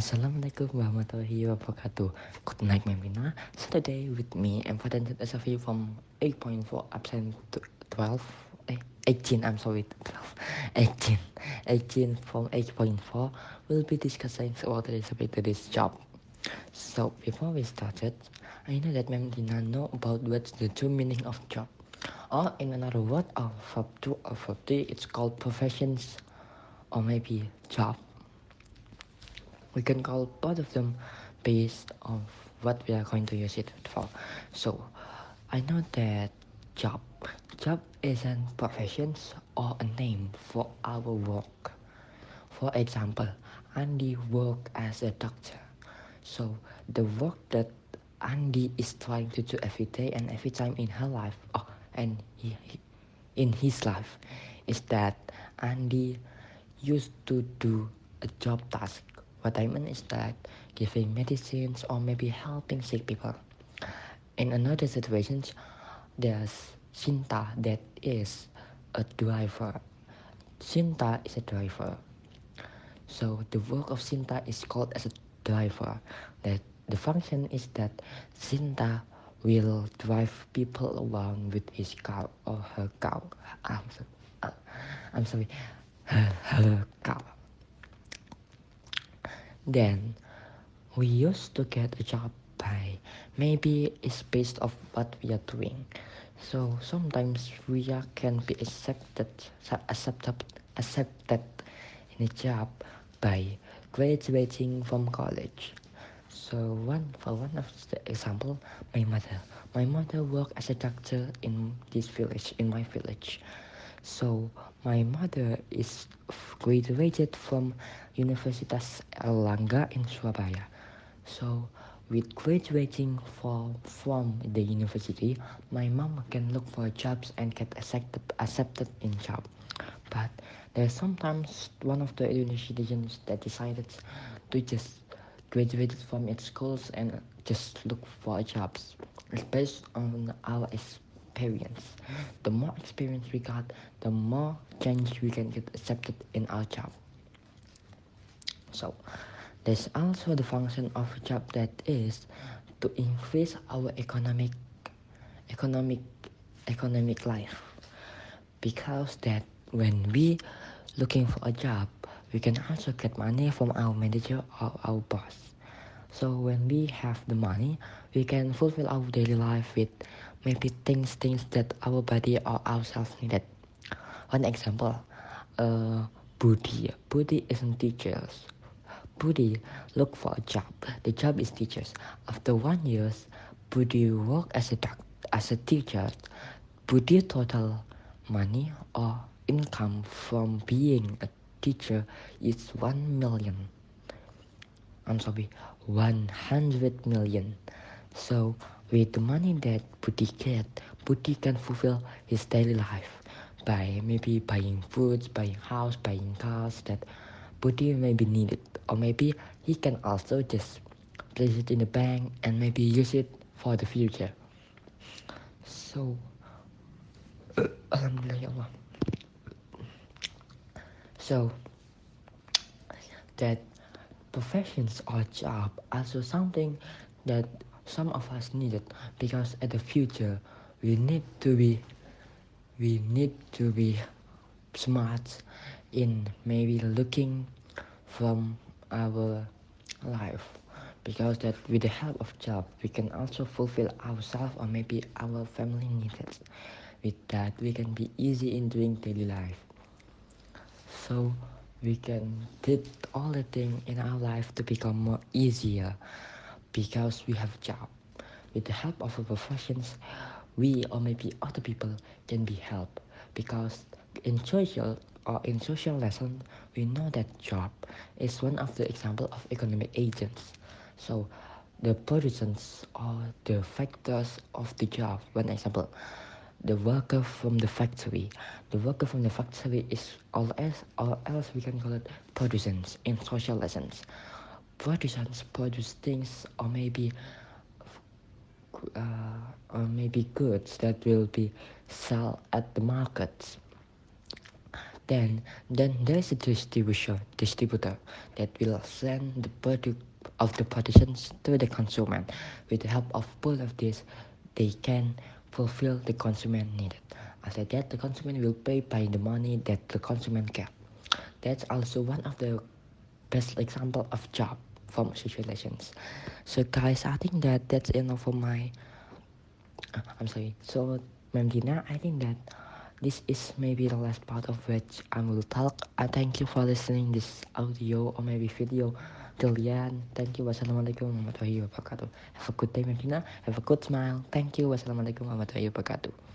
Assalamualaikum warahmatullahi wabarakatuh. Good night, Memina. So today with me, I'm Fatan as-safi from 8.4 absent 12. 18, I'm sorry, 12. 18. 18 from 8.4. We'll be discussing about today's job. So before we started, I know that Memina know about what's the true meaning of job. Or in another word, of verb 2 or verb 3, it's called professions or maybe job. We can call both of them based on what we are going to use it for. So I know that job job is a profession or a name for our work. For example, Andy work as a doctor. So the work that Andy is trying to do every day and every time in her life, and in his life, is that Andy used to do a job task. What I mean is that giving medicines or maybe helping sick people. In another situation, there's Sinta that is a driver. Sinta is a driver. So the work of Sinta is called as a driver. That the function is that Sinta will drive people around with his car or her car. I'm, so, uh, I'm sorry, her car. Then we used to get a job by maybe it's based of what we are doing. So sometimes can be accepted in a job by graduating from college. So one of the example, my mother worked as a doctor in this village, in my village. So my mother is graduated from Universitas Erlangga in Surabaya. So with graduating from the university, my mom can look for jobs and get accepted in job. But there's sometimes one of the Indonesian citizens that decided to just graduate from its schools and just look for jobs. It's based on our experience. The more experience we got, the more chance we can get accepted in our job. So there's also the function of a job that is to increase our economic economic life, because that when we looking for a job, we can also get money from our manager or our boss. So when we have the money, we can fulfill our daily life with maybe things that our body or ourselves needed. One example, uh, Budi is a teacher. Budi look for a job. The job is teachers. After 1 year, Budi work as a teacher. Budi total money or income from being a teacher is 1 million. I'm sorry, 100 million. So with the money that Budi get, Budi can fulfill his daily life by maybe buying foods, buying house, buying cars that Budi maybe needed, or maybe he can also just place it in the bank and maybe use it for the future. So, Alhamdulillah, ya Allah. So that professions or job also something that some of us needed, because at the future we need to be we need to be smart in maybe looking from our life, because that with the help of job we can also fulfill ourselves or maybe our family needs. With that we can be easy in doing daily life, so we can did all the thing in our life to become more easier, because we have job. With the help of our professions, we or maybe other people can be helped, because in social lesson we know that job is one of the example of economic agents. So the positions or the factors of the job, one example, the worker from the factory. The worker from the factory is or else we can call it producers in social lessons. Producers produce things or maybe goods that will be sold at the markets. Then there's a distributor that will send the product of the partitions to the consumer. With the help of both of these, they can fulfill the consumer needed. After that, the consumer will pay by the money that the consumer get. That's also one of the best example of job from situations. So guys, I think that that's enough for my I'm sorry. So, Ma'am Dina, I think that this is maybe the last part of which I will talk. I thank you for listening this audio or maybe video till the end. Thank you. Wassalamualaikum warahmatullahi wabarakatuh. Have a good day, Ma'am Dina. Have a good smile. Thank you. Wassalamualaikum warahmatullahi wabarakatuh.